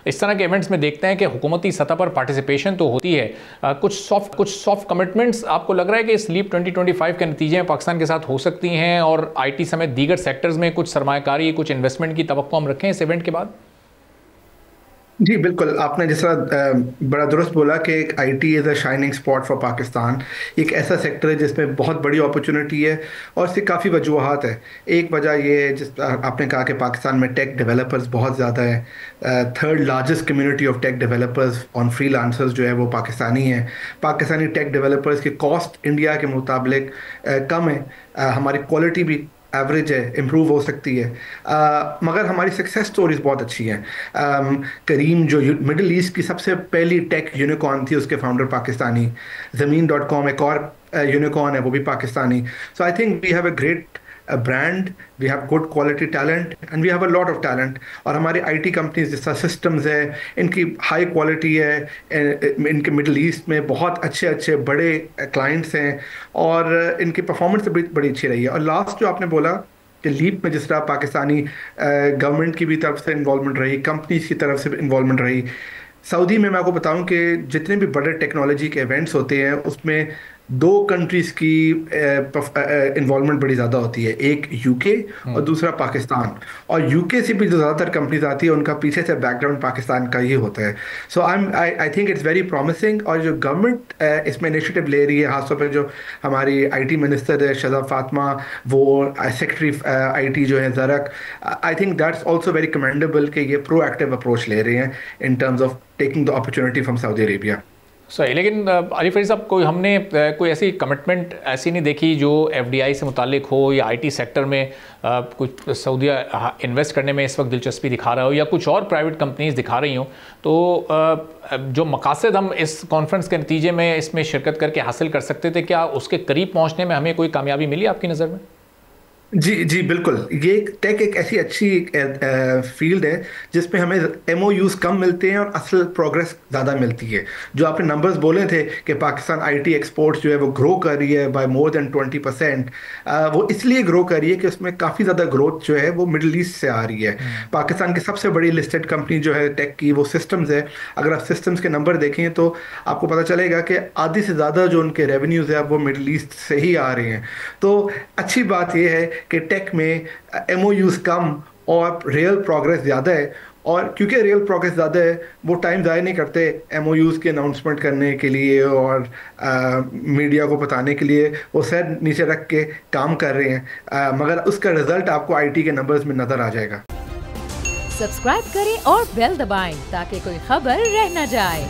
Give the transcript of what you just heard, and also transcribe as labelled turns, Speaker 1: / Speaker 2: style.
Speaker 1: इस तरह के इवेंट्स में देखते हैं कि हुकूमती सतह पर पार्टिसिपेशन तो होती है, कुछ सॉफ्ट कमिटमेंट्स आपको लग रहा है कि इस लीप 2025 के नतीजे में पाकिस्तान के साथ हो सकती हैं, और IT समेत दीगर सेक्टर्स में कुछ सरमायाकारी, कुछ इन्वेस्टमेंट की तवक्को हम रखें इस इवेंट के बाद?
Speaker 2: जी बिल्कुल, आपने जैसा बड़ा दुरुस्त बोला कि एक IT is a shining spot for Pakistan. एक ऐसा सेक्टर है जिसमें बहुत बड़ी अपॉर्चुनिटी है और इसकी काफ़ी वजूहात है। एक वजह ये है जिस आपने कहा कि पाकिस्तान में टेक डेवलपर्स बहुत ज़्यादा है। Third largest community of tech developers on freelancers जो है वो पाकिस्तानी हैं। पाकिस्तानी टेक डेवलपर्स की कॉस्ट इंडिया के मुताबिक कम है। हमारी क्वालिटी भी एवरेज है, इम्प्रूव हो सकती है। मगर हमारी सक्सेस स्टोरीज बहुत अच्छी हैं। करीम जो मिडिल ईस्ट की सबसे पहली टेक यूनिकॉर्न थी, उसके फाउंडर पाकिस्तानी। ज़मीन.com एक और यूनिकॉर्न है, वो भी Pakistani. So I think we have a great brand, we have good quality talent and we have a lot of talent. और हमारी IT कंपनीज जैसा सिस्टम्स है, इनकी हाई क्वालिटी है। इनके मिडिल ईस्ट में बहुत अच्छे अच्छे बड़े क्लाइंट्स हैं और इनकी परफॉर्मेंस भी बड़ी अच्छी रही है। और लास्ट जो आपने बोला कि लीप में जिस तरह पाकिस्तानी गवर्नमेंट की भी तरफ से इन्वॉल्वमेंट रही, कंपनीज की तरफ से इन्वॉल्वमेंट रही। सऊदी में मैं आपको बताऊं कि जितने भी बड़े टेक्नोलॉजी के इवेंट्स होते हैं उसमें दो कंट्रीज़ की इन्वॉल्वमेंट बड़ी ज़्यादा होती है, एक UK और दूसरा पाकिस्तान। और UK से भी जो ज़्यादातर कंपनीज आती है उनका पीछे से बैकग्राउंड पाकिस्तान का ही होता है। So I think it's very promising. और जो गवर्नमेंट इसमें इनिशिएटिव ले रही है, खासतौर पर जो हमारी IT मिनिस्टर है शहज़ाद फातिमा, वो सेक्रेटरी IT जो है ज़रक, I think that's also very commendable कि ये प्रो एक्टिव अप्रोच ले रहे हैं in terms of taking the opportunity from Saudi Arabia.
Speaker 1: सही, लेकिन अली फरीद साहब, हमने कोई ऐसी कमिटमेंट ऐसी नहीं देखी जो FDI से मुतालिक हो या IT सेक्टर में कुछ सऊदीया इन्वेस्ट करने में इस वक्त दिलचस्पी दिखा रहा हो या कुछ और प्राइवेट कंपनीज दिखा रही हों। तो जो मकासद हम इस कॉन्फ्रेंस के नतीजे में इसमें शिरकत करके हासिल कर सकते थे, क्या उसके करीब पहुँचने में हमें कोई कामयाबी मिली आपकी नज़र में?
Speaker 2: जी जी बिल्कुल। ये टेक एक ऐसी अच्छी फील्ड है जिसमें हमें MOUs कम मिलते हैं और असल प्रोग्रेस ज़्यादा मिलती है। जो आपने नंबर्स बोले थे कि पाकिस्तान IT एक्सपोर्ट्स जो है वो ग्रो कर रही है बाय मोर देन 20%, वो इसलिए ग्रो कर रही है कि उसमें काफ़ी ज़्यादा ग्रोथ जो है वो मिडिल ईस्ट से आ रही है। पाकिस्तान की सबसे बड़ी लिस्टेड कंपनी जो है टेक की, वो सिस्टम्स है। अगर आप सिस्टम्स के नंबर देखें तो आपको पता चलेगा कि आधी से ज़्यादा जो उनके रेवेन्यूज़ है वो मिडिल ईस्ट से ही आ रहे हैं। तो अच्छी बात यह है कि टेक में MOUs कम और रियल प्रोग्रेस ज़्यादा है। और क्योंकि रियल प्रोग्रेस ज़्यादा है, वो टाइम ज़ाया नहीं करते MOUs के अनाउंसमेंट करने के लिए और मीडिया को बताने के लिए। वो सर नीचे रख के काम कर रहे हैं, मगर उसका रिजल्ट आपको IT के नंबर्स में नज़र आ जाएगा।
Speaker 3: सब्सक्राइब करें और बेल दबाएं ताकि कोई खबर रह न जाए।